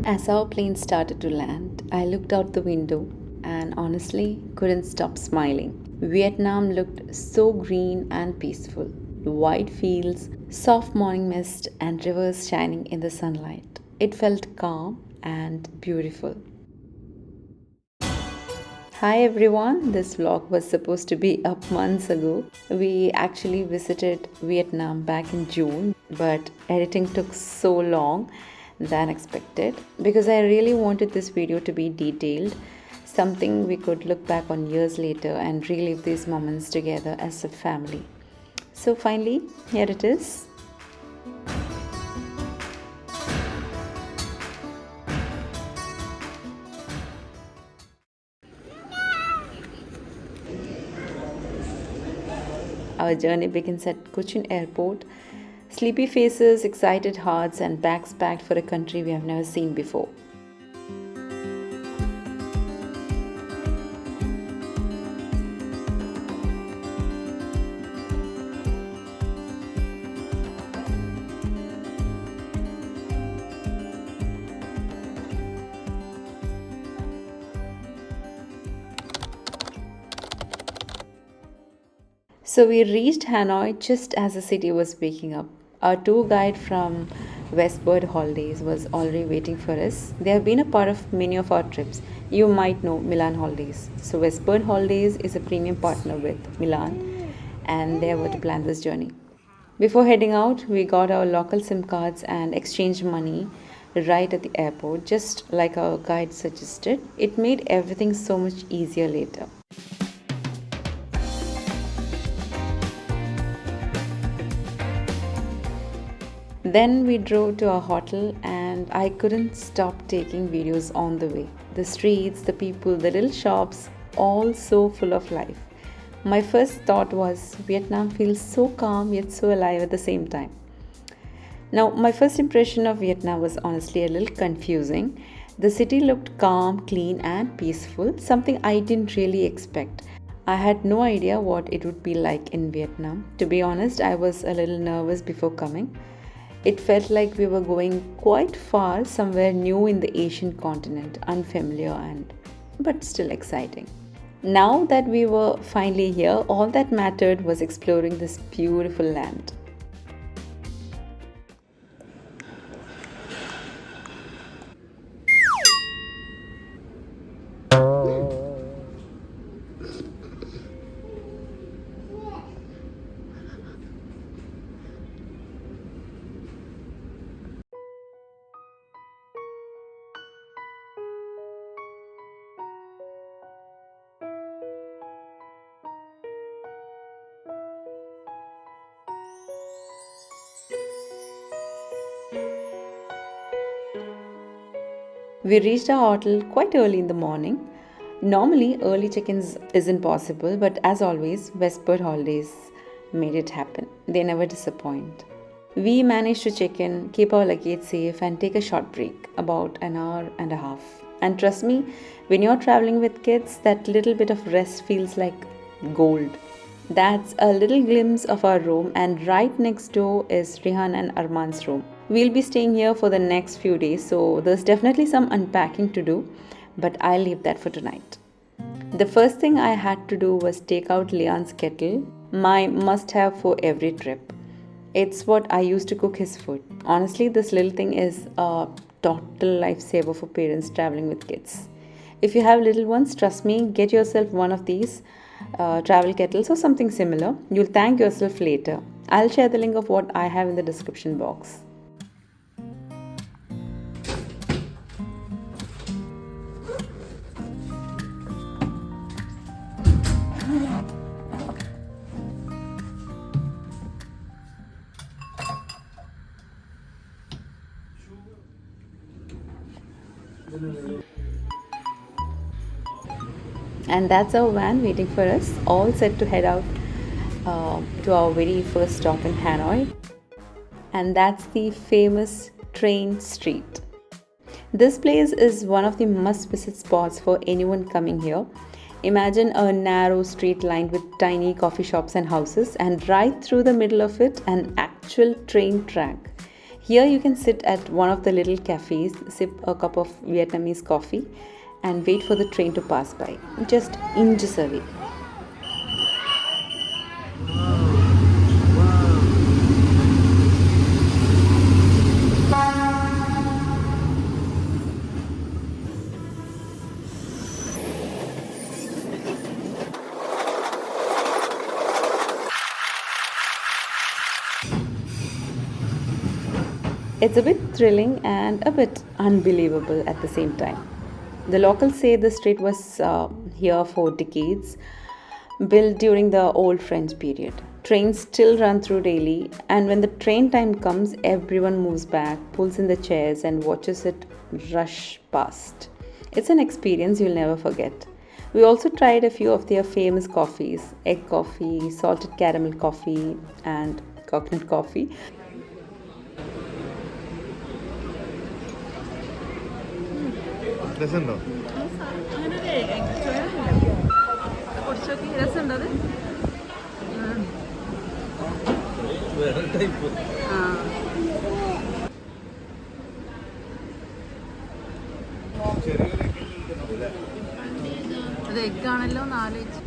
As our plane started to land, I looked out the window and honestly couldn't stop smiling. Vietnam looked so green and peaceful. Wide fields, soft morning mist, and rivers shining in the sunlight. It felt calm and beautiful. Hi everyone, this vlog was supposed to be up months ago. We actually visited Vietnam back in June, but editing took so long than expected because I really wanted this video to be detailed, something we could look back on years later and relive these moments together as a family. So finally, here it is. Our journey begins at Cochin Airport. Sleepy faces, excited hearts, and bags packed for a country we have never seen before. So we reached Hanoi just as the city was waking up. Our tour guide from Westbird Holidays was already waiting for us. They have been a part of many of our trips. You might know Milan Holidays. So Westbird Holidays is a premium partner with Milan and they were to plan this journey. Before heading out, we got our local SIM cards and exchanged money right at the airport, just like our guide suggested. It made everything so much easier later. Then we drove to our hotel and I couldn't stop taking videos on the way. The streets, the people, the little shops, all so full of life. My first thought was Vietnam feels so calm yet so alive at the same time. Now, my first impression of Vietnam was honestly a little confusing. The city looked calm, clean and peaceful, something I didn't really expect. I had no idea what it would be like in Vietnam. To be honest, I was a little nervous before coming. It felt like we were going quite far, somewhere new in the Asian continent, unfamiliar but still exciting. Now that we were finally here, all that mattered was exploring this beautiful land. We reached our hotel quite early in the morning. Normally, early check-ins isn't possible, but as always, Westbird Holidays made it happen. They never disappoint. We managed to check in, keep our luggage safe, and take a short break, about an hour and a half. And trust me, when you're traveling with kids, that little bit of rest feels like gold. That's a little glimpse of our room, and right next door is Rihan and Arman's room. We'll be staying here for the next few days, so there's definitely some unpacking to do, but I'll leave that for tonight. The first thing I had to do was take out Leon's kettle, my must-have for every trip. It's what I use to cook his food. Honestly, this little thing is a total lifesaver for parents traveling with kids. If you have little ones, trust me, get yourself one of these travel kettles or something similar. You'll thank yourself later. I'll share the link of what I have in the description box. And that's our van waiting for us, all set to head out to our very first stop in Hanoi. And that's the famous Train Street. This place is one of the must-visit spots for anyone coming here. Imagine a narrow street lined with tiny coffee shops and houses, and right through the middle of it, an actual train track. Here you can sit at one of the little cafes, sip a cup of Vietnamese coffee, and wait for the train to pass by, just inches away. It's a bit thrilling and a bit unbelievable at the same time. The locals say the street was here for decades, built during the old French period. Trains still run through daily, and when the train time comes, everyone moves back, pulls in the chairs, and watches it rush past. It's an experience you'll never forget. We also tried a few of their famous coffees: egg coffee, salted caramel coffee, and coconut coffee. രസമുണ്ടോ? അത് എഗ്ഗാണല്ലോ എന്ന് ആലോചിച്ച്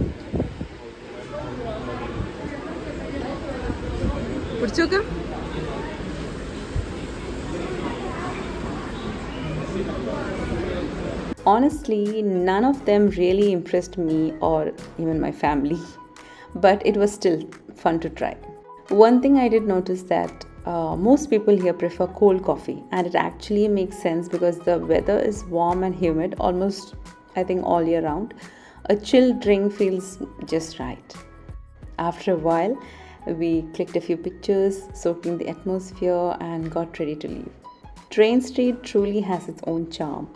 പിടിച്ചോക്കാം. Honestly, none of them really impressed me or even my family, but it was still fun to try. One thing I did notice that most people here prefer cold coffee, and it actually makes sense because the weather is warm and humid almost, I think, all year round. A chilled drink feels just right. After a while, we clicked a few pictures, soaked in the atmosphere, and got ready to leave. Train Street truly has its own charm.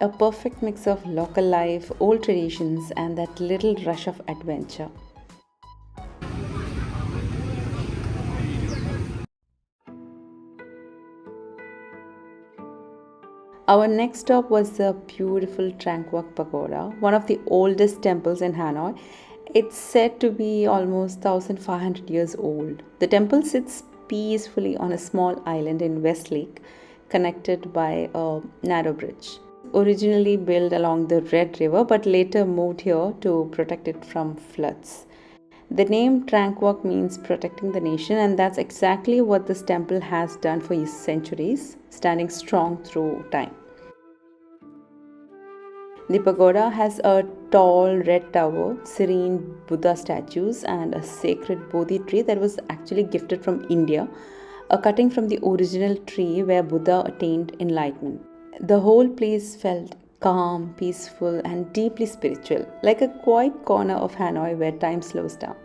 A perfect mix of local life, old traditions, and that little rush of adventure. Our next stop was the beautiful Tran Pagoda, one of the oldest temples in Hanoi. It's said to be almost 1500 years old. The temple sits peacefully on a small island in West Lake, connected by a narrow bridge. Originally built along the Red River but later moved here to protect it from floods. The name Tran Coc means protecting the nation, and that's exactly what this temple has done for centuries, standing strong through time. The pagoda has a tall red tower, serene Buddha statues, and a sacred Bodhi tree that was actually gifted from India, a cutting from the original tree where Buddha attained enlightenment. The whole place felt calm, peaceful, and deeply spiritual, like a quiet corner of Hanoi where time slows down.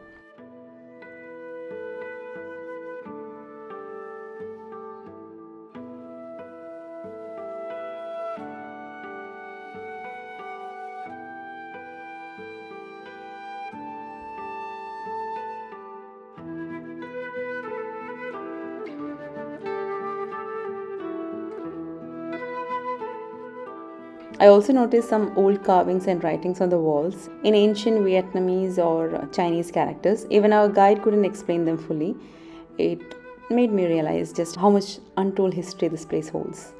I also noticed some old carvings and writings on the walls in ancient Vietnamese or Chinese characters. Even our guide couldn't explain them fully. It made me realize just how much untold history this place holds.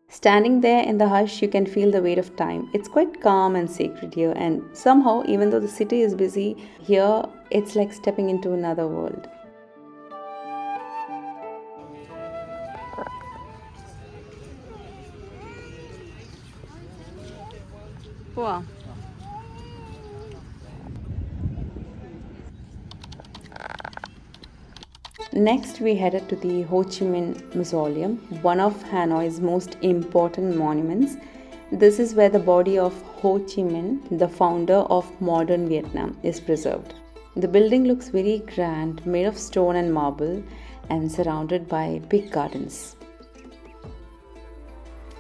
Standing there in the hush, you can feel the weight of time. It's quite calm and sacred here, and somehow, even though the city is busy, here it's like stepping into another world. പോവാ. Next, we headed to the Ho Chi Minh Mausoleum, one of Hanoi's most important monuments. This is where the body of Ho Chi Minh, the founder of modern Vietnam, is preserved. The building looks very grand, made of stone and marble, and surrounded by big gardens.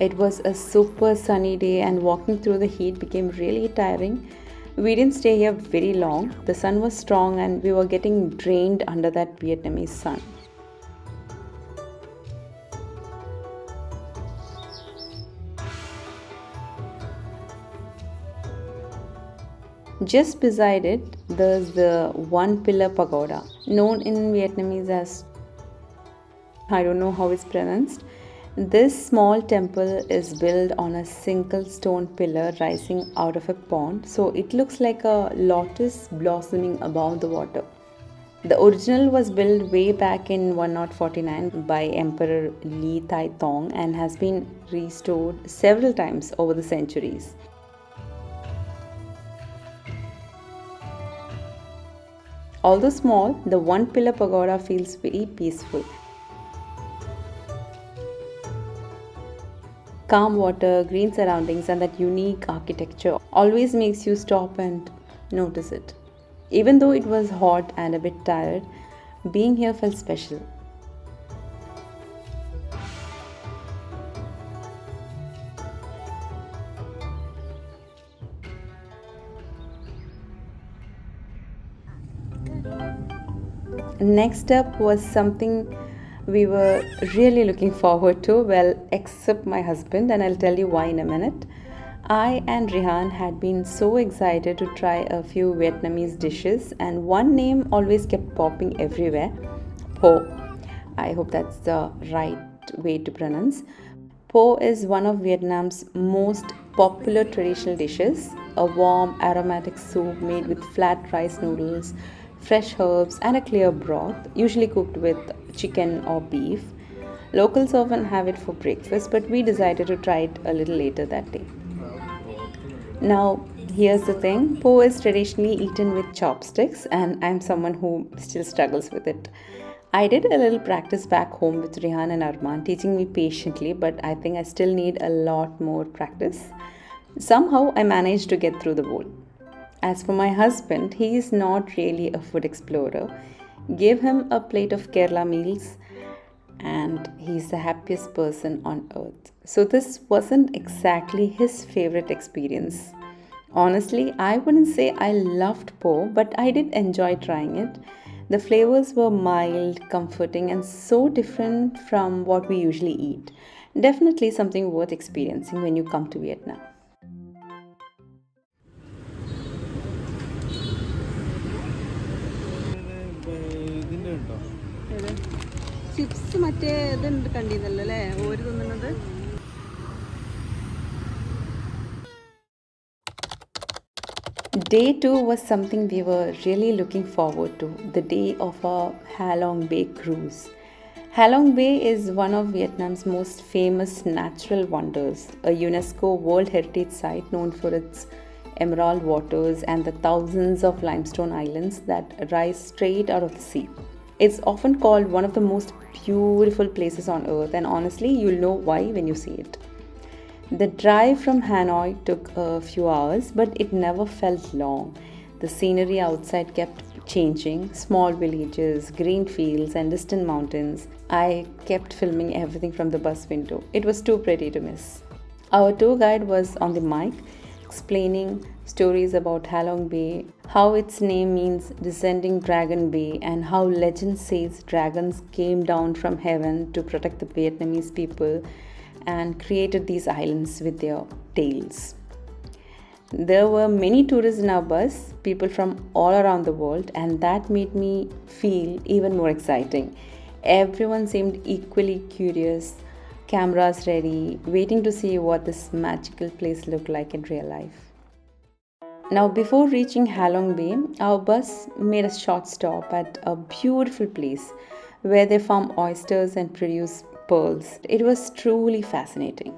It was a super sunny day, and walking through the heat became really tiring. We didn't stay here very long. The sun was strong and we were getting drained under that Vietnamese sun. Just beside it, there's the one pillar pagoda, known in Vietnamese as I don't know how it's pronounced. This small temple is built on a single stone pillar rising out of a pond, so it looks like a lotus blossoming above the water. The original was built way back in 1049 by Emperor Li Tai Tong and has been restored several times over the centuries. Although small, the one pillar pagoda feels very peaceful. Calm water, green surroundings, and that unique architecture always makes you stop and notice it. Even though it was hot and a bit tired, being here felt special. Next up was something we were really looking forward to, well, except my husband, and I'll tell you why in a minute. I and Rihan had been so excited to try a few Vietnamese dishes, and one name always kept popping everywhere: Pho. I hope that's the right way to pronounce. Pho is one of Vietnam's most popular traditional dishes, a warm aromatic soup made with flat rice noodles, fresh herbs, and a clear broth, usually cooked with chicken or beef. Locals often have it for breakfast, but we decided to try it a little later that day. Now, here's the thing: Pho is traditionally eaten with chopsticks, and I'm someone who still struggles with it. I did a little practice back home with Rihan and Arman teaching me patiently, but I think I still need a lot more practice. Somehow, I managed to get through the bowl. As for my husband, he is not really a food explorer. Give him a plate of Kerala meals, and he's the happiest person on earth. So, this wasn't exactly his favorite experience. Honestly, I wouldn't say I loved Po, but I did enjoy trying it. The flavors were mild, comforting, and so different from what we usually eat. Definitely something worth experiencing when you come to Vietnam. Chips മറ്റേ ഇതുണ്ട് കണ്ടിരുന്നല്ലോ അല്ലേ ഓര് തിന്നുന്നത്. Day 2 was something we were really looking forward to, the day of our Halong Bay cruise. Halong Bay is one of Vietnam's most famous natural wonders, a UNESCO World Heritage Site known for its emerald waters and the thousands of limestone islands that rise straight out of the sea. It's often called one of the most beautiful places on earth, and honestly, you'll know why when you see it. The drive from Hanoi took a few hours, but it never felt long. The scenery outside kept changing: small villages, green fields, and distant mountains. I kept filming everything from the bus window. It was too pretty to miss. Our tour guide was on the mic, explaining stories about Halong Bay, how its name means descending dragon bay, and how legend says dragons came down from heaven to protect the Vietnamese people and created these islands with their tails. There were many tourists in our bus, people from all around the world, and that made me feel even more exciting. Everyone seemed equally curious, cameras ready, waiting to see what this magical place looked like in real life. Now, before reaching Halong Bay, our bus made a short stop at a beautiful place where they farm oysters and produce pearls. It was truly fascinating.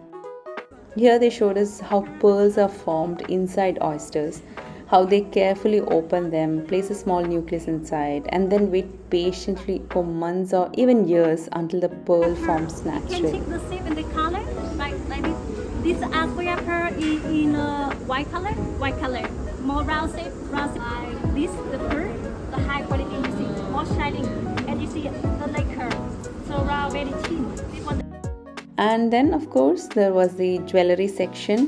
Here they showed us how pearls are formed inside oysters, how they carefully open them, place a small nucleus inside, and then wait patiently for months or even years until the pearl forms naturally. You can check the shape and the color, like this. This aqua pearl is in white color, more round shape. Like this, the pearl, the high quality you see, more shining, and you see the lacquer, so round, very thin. And then, of course, there was the jewelry section.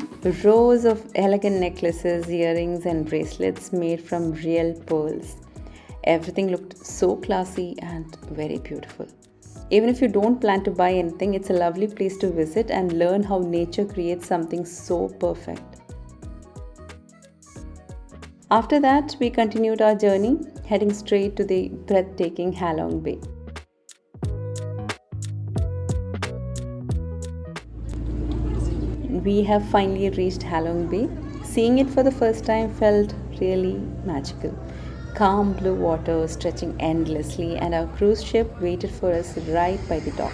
Rows of elegant necklaces, earrings, and bracelets made from real pearls. Everything looked so classy and very beautiful. Even if you don't plan to buy anything, it's a lovely place to visit and learn how nature creates something so perfect. After that, we continued our journey, heading straight to the breathtaking Halong Bay. We have finally reached Halong Bay. Seeing it for the first time felt really magical. Calm blue water stretching endlessly, and our cruise ship waited for us right by the dock.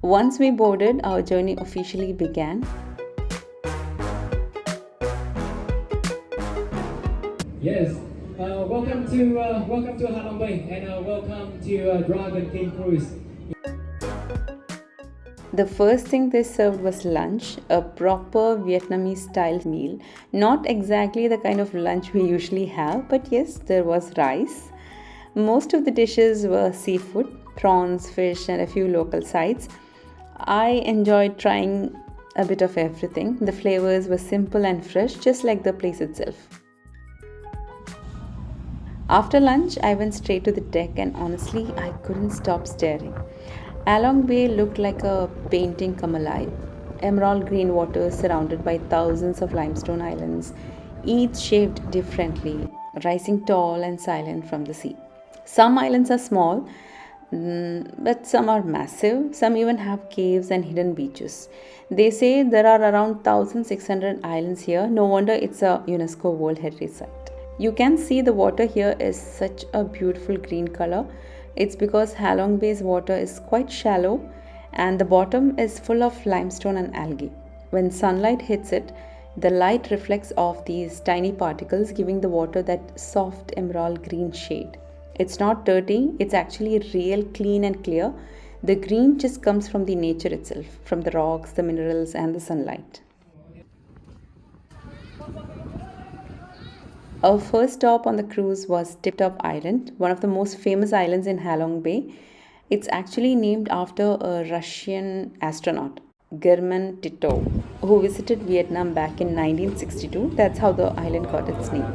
Once we boarded, our journey officially began. Yes, welcome to Halong Bay, and welcome to Dragon King Cruise. The first thing they served was lunch, a proper Vietnamese style meal. Not exactly the kind of lunch we usually have, but yes, there was rice. Most of the dishes were seafood, prawns, fish, and a few local sides. I enjoyed trying a bit of everything. The flavors were simple and fresh, just like the place itself. After lunch, I went straight to the deck, and honestly, I couldn't stop staring. Halong Bay looked like a painting come alive. Emerald green waters surrounded by thousands of limestone islands, each shaped differently, rising tall and silent from the sea. Some islands are small, but some are massive. Some even have caves and hidden beaches. They say there are around 1,600 islands here. No wonder it's a UNESCO World Heritage Site. You can see the water here is such a beautiful green color. It's because Halong Bay's water is quite shallow and the bottom is full of limestone and algae. When sunlight hits it, the light reflects off these tiny particles, giving the water that soft emerald green shade. It's not dirty, it's actually real clean and clear. The green just comes from the nature itself, from the rocks, the minerals, and the sunlight. Our first stop on the cruise was Titop Island, one of the most famous islands in Halong Bay. It's actually named after a Russian astronaut, German Titov, who visited Vietnam back in 1962. That's how the island got its name.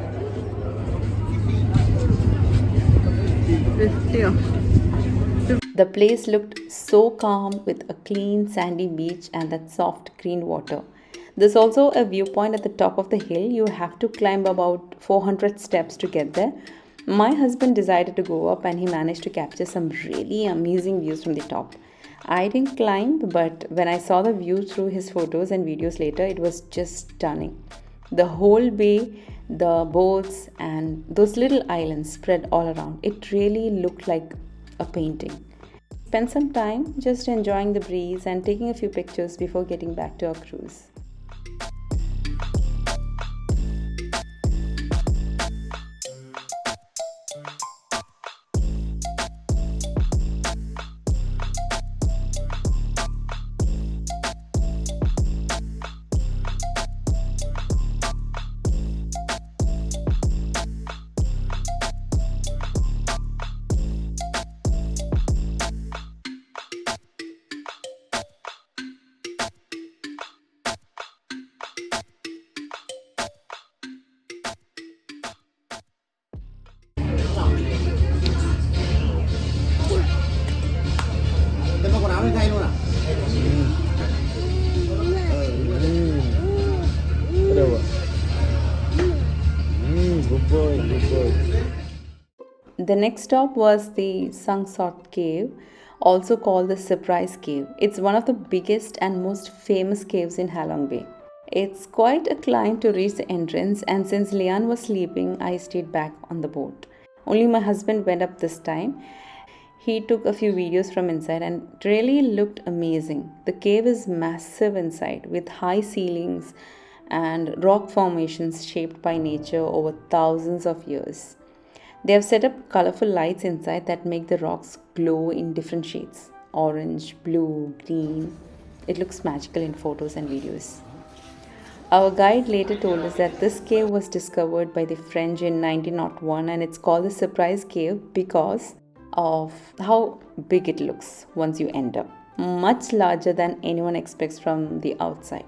The place looked so calm with a clean sandy beach and that soft green water. There's also a viewpoint at the top of the hill. You have to climb about 400 steps to get there. My husband decided to go up and he managed to capture some really amazing views from the top. I didn't climb, but when I saw the view through his photos and videos later, it was just stunning. The whole bay, the boats, and those little islands spread all around. It really looked like a painting. Spent some time just enjoying the breeze and taking a few pictures before getting back to our cruise. The next stop was the Sot Cave, also called the Surprise Cave. It's one of the biggest and most famous caves in Halong Bay. It's quite a climb to reach the entrance, and since Leanne was sleeping, I stayed back on the boat. Only my husband went up this time. He took a few videos from inside and it really looked amazing. The cave is massive inside with high ceilings and rock formations shaped by nature over thousands of years. They have set up colorful lights inside that make the rocks glow in different shades: orange, blue, green. It looks magical in photos and videos. Our guide later told us that this cave was discovered by the French in 1901 and it's called the Surprise Cave because of how big it looks once you enter. Much larger than anyone expects from the outside.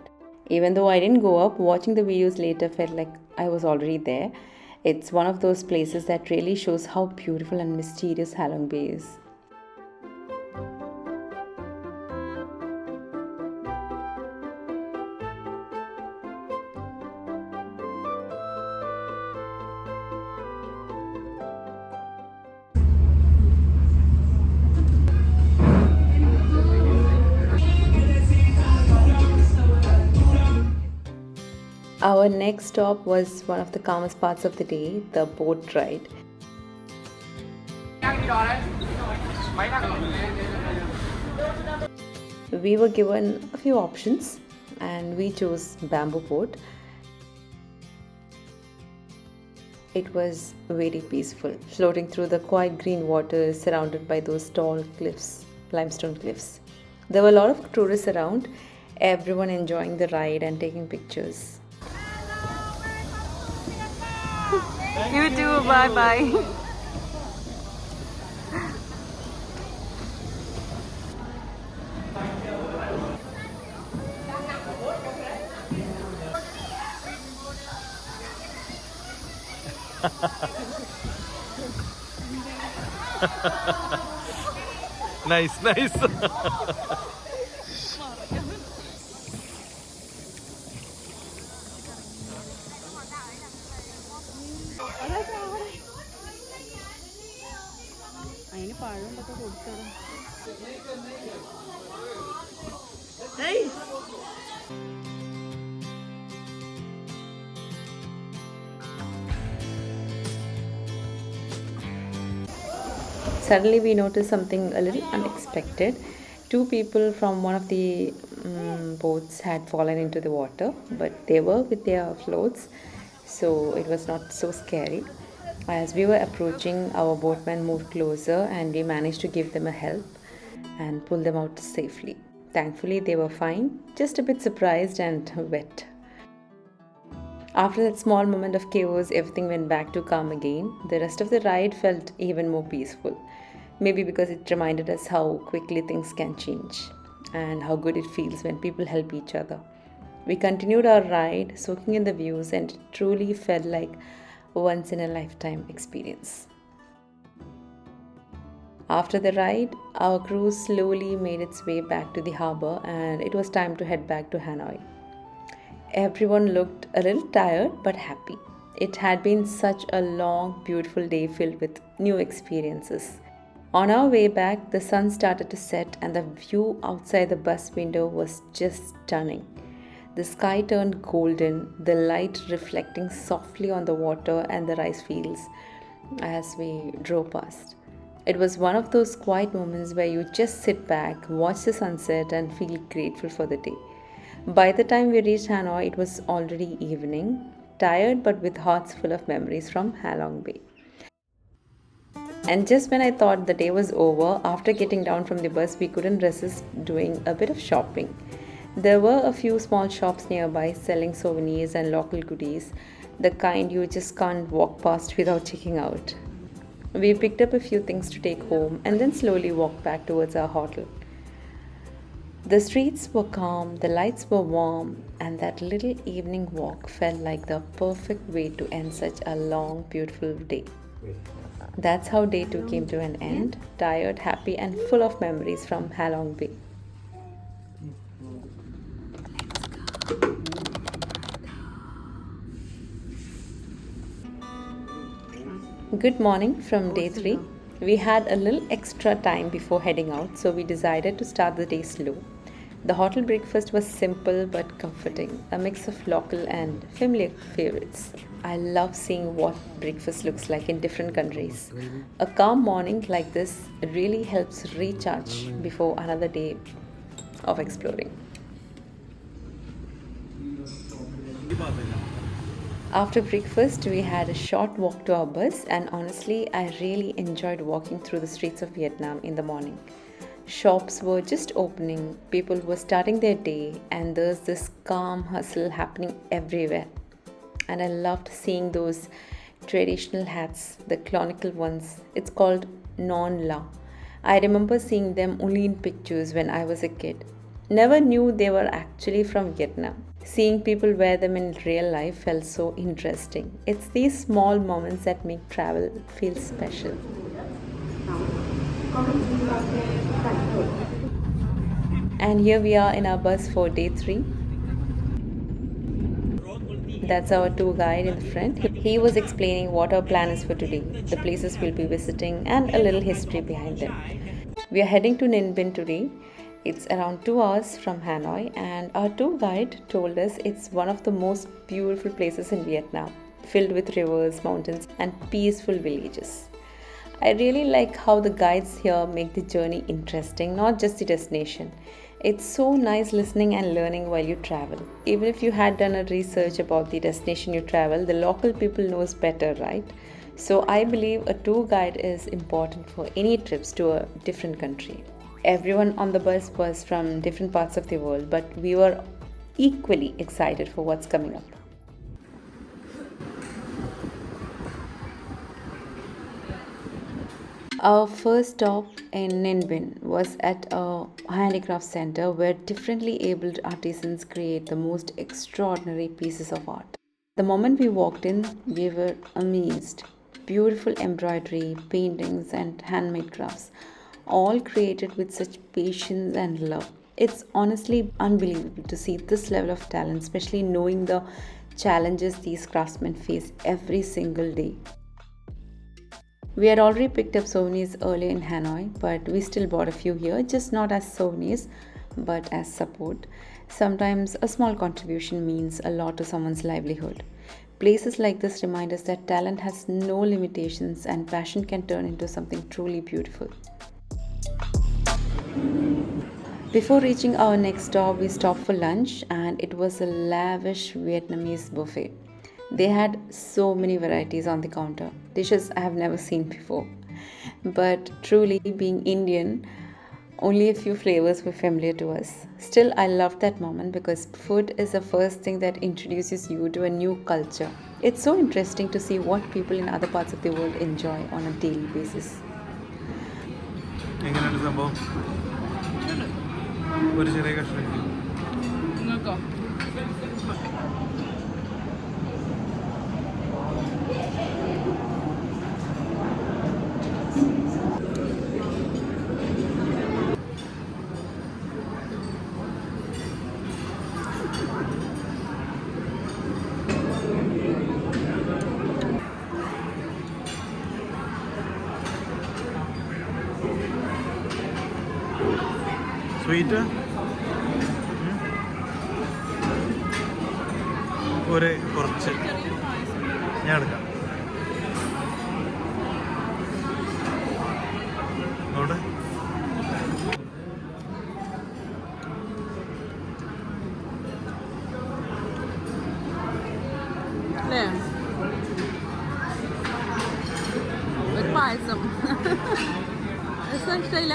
Even though I didn't go up, watching the videos later felt like I was already there. It's one of those places that really shows how beautiful and mysterious Halong Bay is. Our next stop was one of the calmest parts of the day, the boat ride. We were given a few options and we chose bamboo boat. It was very peaceful, floating through the quiet green waters surrounded by those tall cliffs, limestone cliffs. There were a lot of tourists around, everyone enjoying the ride and taking pictures. You too, bye bye. Nice, nice. അതിന് പഴമൊക്കെ കൊടുത്തത്. Suddenly we noticed something a little unexpected. Two people from one of the boats had fallen into the water, but they were with their floats, so it was not so scary. As we were approaching, our boatman moved closer and we managed to give them a help and pull them out safely. Thankfully, they were fine, just a bit surprised and wet. After that small moment of chaos, everything went back to calm again. The rest of the ride felt even more peaceful. Maybe because it reminded us how quickly things can change and how good it feels when people help each other. We continued our ride, soaking in the views, and it truly felt like a once in a lifetime experience. After the ride, our cruise slowly made its way back to the harbour and it was time to head back to Hanoi. Everyone looked a little tired but happy. It had been such a long, beautiful day filled with new experiences. On our way back, the sun started to set and the view outside the bus window was just stunning. The sky turned golden, the light reflecting softly on the water and the rice fields as we drove past. It was one of those quiet moments where you just sit back, watch the sunset, and feel grateful for the day. By the time we reached Hanoi, it was already evening, tired but with hearts full of memories from Halong Bay. And just when I thought the day was over, after getting down from the bus, we couldn't resist doing a bit of shopping. There were a few small shops nearby selling souvenirs and local goodies, the kind you just can't walk past without checking out. We picked up a few things to take home and then slowly walked back towards our hotel. The streets were calm, the lights were warm, and that little evening walk felt like the perfect way to end such a long, beautiful day. That's how day 2 came to an end, tired, happy, and full of memories from Halong Bay. Good morning from day 3. We had a little extra time before heading out, so we decided to start the day slow. The hotel breakfast was simple but comforting, a mix of local and familiar favorites. I love seeing what breakfast looks like in different countries. A calm morning like this really helps recharge before another day of exploring. After breakfast, we had a short walk to our bus, and honestly, I really enjoyed walking through the streets of Vietnam in the morning. Shops were just opening, people were starting their day, and there's this calm hustle happening everywhere. And I loved seeing those traditional hats, the conical ones. It's called non la. I remember seeing them only in pictures when I was a kid. Never knew they were actually from Vietnam. Seeing people wear them in real life felt so interesting. It's these small moments that make travel feel special. And here we are in our bus for day 3. That's our tour guide in the front. He was explaining what our plan is for today, the places we'll be visiting, and a little history behind them. We are heading to Ninh Binh today. It's around 2 hours from Hanoi, and our tour guide told us it's one of the most beautiful places in Vietnam, filled with rivers, mountains, and peaceful villages. I really like how the guides here make the journey interesting, not just the destination. It's so nice listening and learning while you travel. Even if you had done a research about the destination you travel, the local people knows better, right? So I believe a tour guide is important for any trips to a different country. Everyone on the bus was from different parts of the world, but we were equally excited for what's coming up. Our first stop in Ninh was at a handicraft center where differently abled artisans create the most extraordinary pieces of art. The moment we walked in, we were amazed. Beautiful embroidery, paintings, and handmade crafts, all created with such patience and love. It's honestly unbelievable to see this level of talent, especially knowing the challenges these craftsmen face every single day. We had already picked up souvenirs earlier in Hanoi, but we still bought a few here, just not as souvenirs, but as support. Sometimes a small contribution means a lot to someone's livelihood. Places like this remind us that talent has no limitations and passion can turn into something truly beautiful. Before reaching our next stop, we stopped for lunch, and it was a lavish Vietnamese buffet. They had so many varieties on the counter, dishes I have never seen before. But truly, being Indian, only a few flavors were familiar to us. Still, I loved that moment because food is the first thing that introduces you to a new culture. It's so interesting to see what people in other parts of the world enjoy on a daily basis. എങ്ങനെയുണ്ട് സംഭവം? ഒരു ചെറിയ കഷ്ണം. നിങ്ങൾക്കോ? Sweet ഒരു കുറച്ച് ഞാൻ എടുക്കാം. നോട്ടെ അല്ലേ? ഒരു പായസം രസം ഇഷ്ടമില്ല?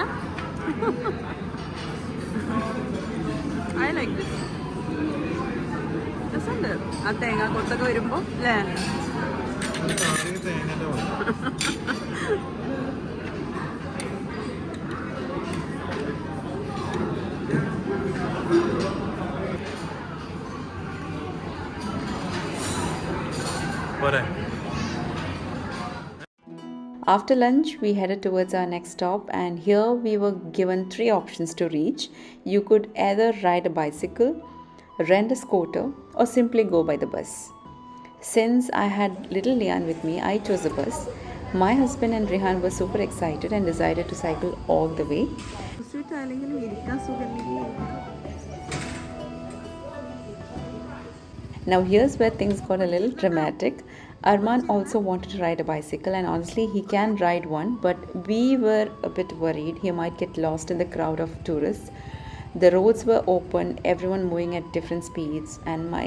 I like this. രസമുണ്ട് ആ തേങ്ങ കൊത്തൊക്കെ വരുമ്പോ അല്ലേ? തേങ്ങ പോരെ. After lunch, we headed towards our next stop, and here we were given 3 options to reach. You could either ride a bicycle, rent a scooter, or simply go by the bus. Since I had little Lian with me, I chose the bus. My husband and Rehan were super excited and decided to cycle all the way. Now here's where things got a little dramatic. Arman also wanted to ride a bicycle, and honestly he can ride one, but we were a bit worried he might get lost in the crowd of tourists. The roads were open, everyone moving at different speeds, and my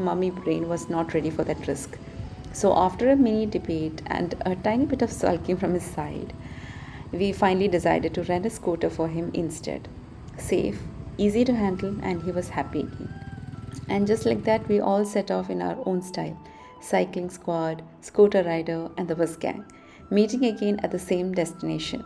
mummy brain was not ready for that risk. So after a mini debate and a tiny bit of sulking from his side, we finally decided to rent a scooter for him instead. Safe, easy to handle, and he was happy again. And just like that, we all set off in our own style. Cycling squad, scooter rider, and the bus gang, meeting again at the same destination.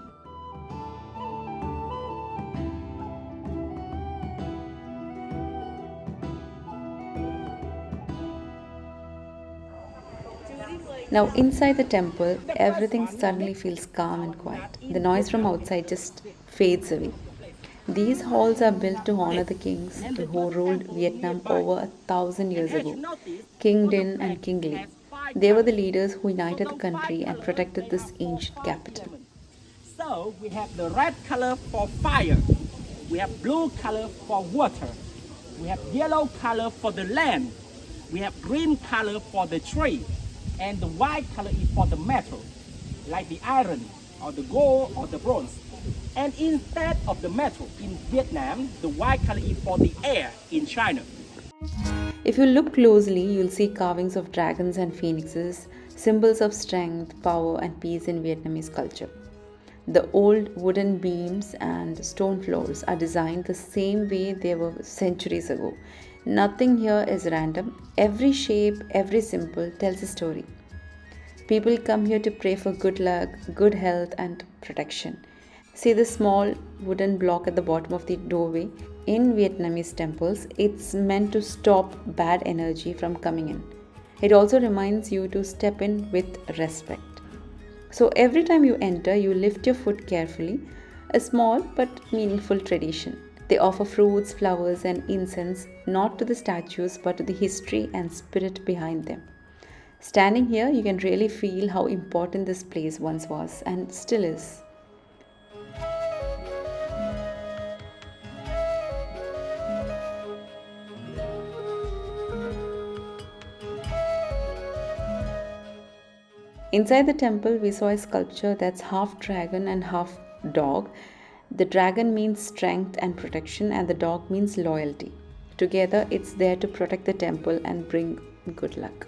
Now inside the temple, everything suddenly feels calm and quiet. The noise from outside just fades away. These halls are built to honor the kings who ruled Vietnam over 1,000 years ago, King Dinh and King Le. They were the leaders who united the country and protected this ancient capital. So we have the red color for fire. We have blue color for water. We have yellow color for the land. We have green color for the tree. And the white color is for the metal, like the iron, or the gold, or the bronze. And instead of the metal in Vietnam, the white color is for the air in China. If you look closely, you'll see carvings of dragons and phoenixes, symbols of strength, power, and peace in Vietnamese culture. The old wooden beams and stone floors are designed the same way they were centuries ago. Nothing here is random. Every shape, every symbol tells a story. People come here to pray for good luck, good health, and protection. See the small wooden block at the bottom of the doorway? In Vietnamese temples, it's meant to stop bad energy from coming in. It also reminds you to step in with respect. So every time you enter, you lift your foot carefully, a small but meaningful tradition. They offer fruits, flowers, and incense not to the statues but to the history and spirit behind them. Standing here, you can really feel how important this place once was and still is. Inside the temple, we saw a sculpture that's half dragon and half dog. The dragon means strength and protection, and the dog means loyalty. Together, it's there to protect the temple and bring good luck.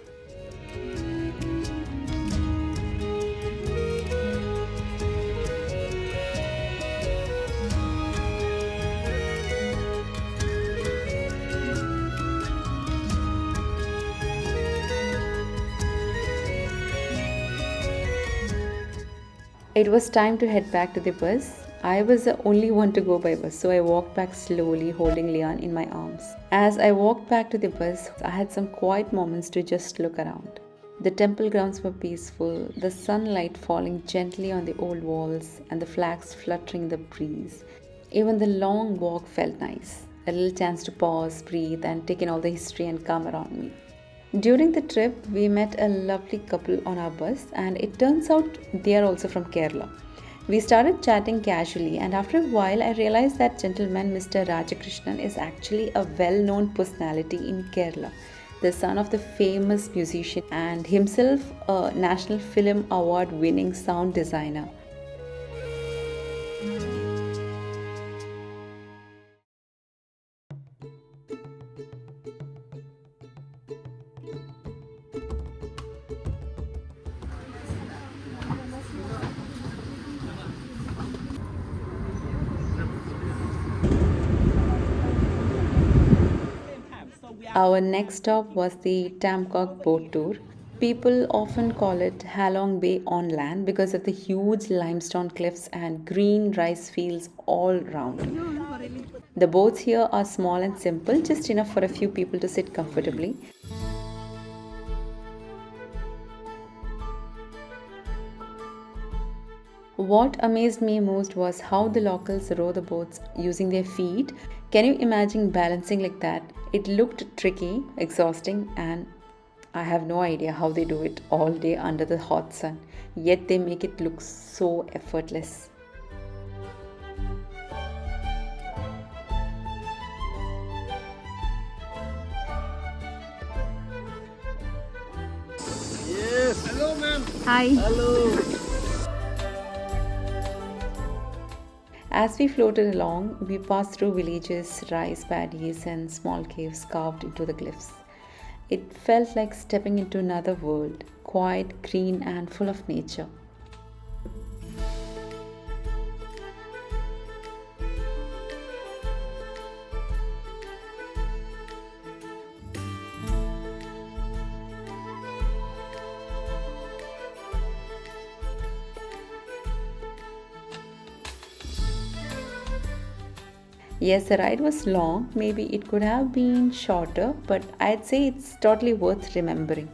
It was time to head back to the bus. I was the only one to go by bus, so I walked back slowly, holding Leon in my arms. As I walked back to the bus, I had some quiet moments to just look around. The temple grounds were peaceful, the sunlight falling gently on the old walls and the flags fluttering in the breeze. Even the long walk felt nice. A little chance to pause, breathe, and take in all the history and calm around me. During the trip, we met a lovely couple on our bus, and it turns out they are also from Kerala. We started chatting casually, and after a while I realized that gentleman, Mr. Rajakrishnan, is actually a well-known personality in Kerala, the son of the famous musician and himself a National Film Award winning sound designer. Our next stop was the Tam Coc boat tour. People often call it Halong Bay on land because of the huge limestone cliffs and green rice fields all round. The boats here are small and simple, just enough for a few people to sit comfortably. What amazed me most was how the locals row the boats using their feet. Can you imagine balancing like that? It looked tricky, exhausting, and I have no idea how they do it all day under the hot sun. Yet they make it look so effortless. Yes. Hello, ma'am. Hi. Hello. As we floated along, we passed through villages, rice paddies, and small caves carved into the cliffs. It felt like stepping into another world, quiet, green, and full of nature. Yes, the ride was long. Maybe it could have been shorter, but I'd say it's totally worth remembering.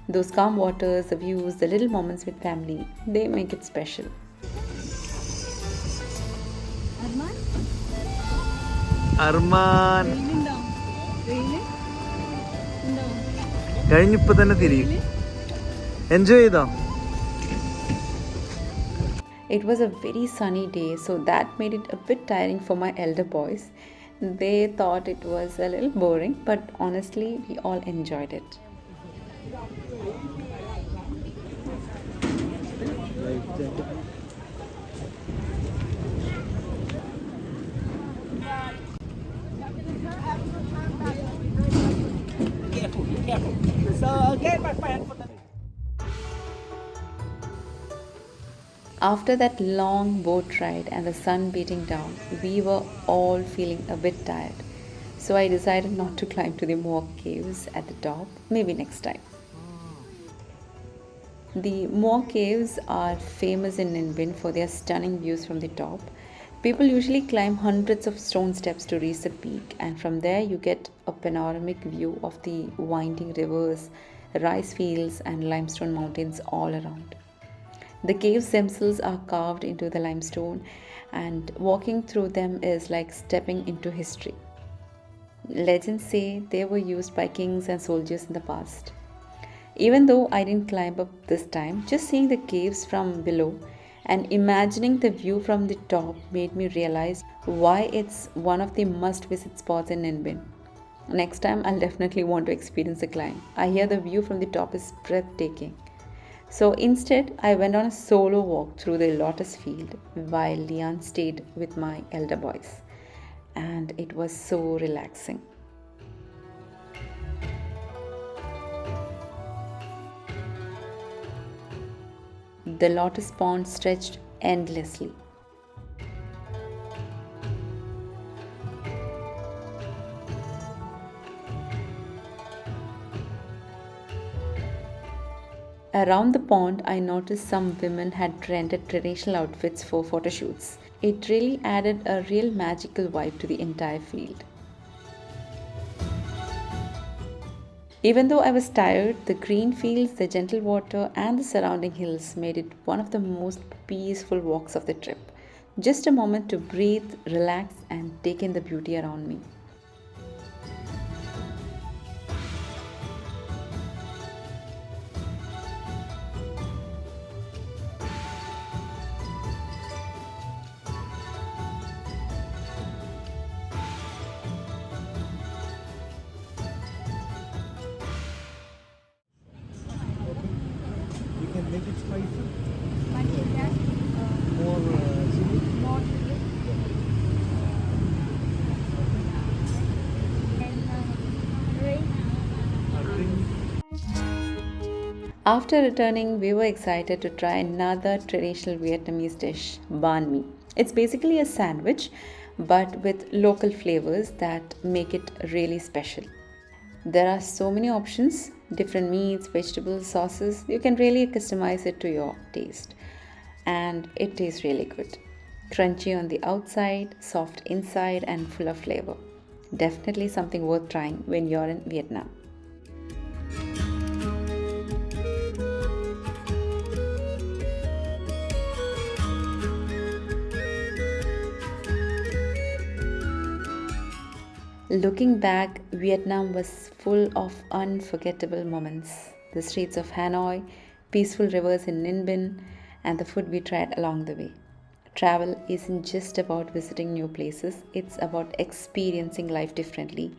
Those calm waters, the views, the little moments with family, they make it special. Armaan കഴിഞ്ഞിപ്പോ തന്നെ തിരിയും. Enjoy ചെയ്തോ? It was a very sunny day, so that made it a bit tiring for my elder boys. They thought it was a little boring, but honestly, we all enjoyed it. Careful, be careful. So again, my friend, for the After that long boat ride and the sun beating down, we were all feeling a bit tired. So I decided not to climb to the Quoc caves at the top, maybe next time. The Quoc caves are famous in Ninh for their stunning views from the top. People usually climb hundreds of stone steps to reach the peak, and from there you get a panoramic view of the winding rivers, rice fields, and limestone mountains all around. The caves themselves are carved into the limestone, and walking through them is like stepping into history. Legends say they were used by kings and soldiers in the past. Even though I didn't climb up this time, just seeing the caves from below and imagining the view from the top made me realize why it's one of the must-visit spots in Ninh. Next time, I'll definitely want to experience the climb. I hear the view from the top is breathtaking. So instead, I went on a solo walk through the lotus field while Leon stayed with my elder boys. And it was so relaxing. The lotus pond stretched endlessly. Around the pond, I noticed some women had rented traditional outfits for photo shoots. It really added a real magical vibe to the entire field. Even though I was tired, the green fields, the gentle water, and the surrounding hills made it one of the most peaceful walks of the trip. Just a moment to breathe, relax, and take in the beauty around me. You can make it spicy. Like that, More chili. more chili. And drink. After returning, we were excited to try another traditional Vietnamese dish, banh mi. It's basically a sandwich, but with local flavors that make it really special. There are so many options, different meats, vegetables, sauces. You can really customize it to your taste. And it tastes really good. Crunchy on the outside, soft inside, and full of flavor. Definitely something worth trying when you're in Vietnam. Looking back, Vietnam was full of unforgettable moments. The streets of Hanoi, peaceful rivers in Ninh Binh, and the food we tried along the way. Travel isn't just about visiting new places, it's about experiencing life differently,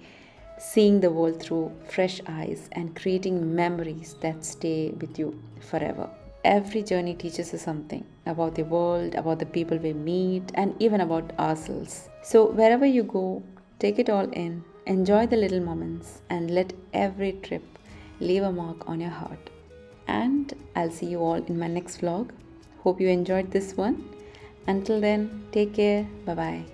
seeing the world through fresh eyes, and creating memories that stay with you forever. Every journey teaches us something about the world, about the people we meet, and even about ourselves. So, wherever you go, take it all in, enjoy the little moments, and let every trip leave a mark on your heart. And I'll see you all in my next vlog. Hope you enjoyed this one. Until then, take care. Bye bye.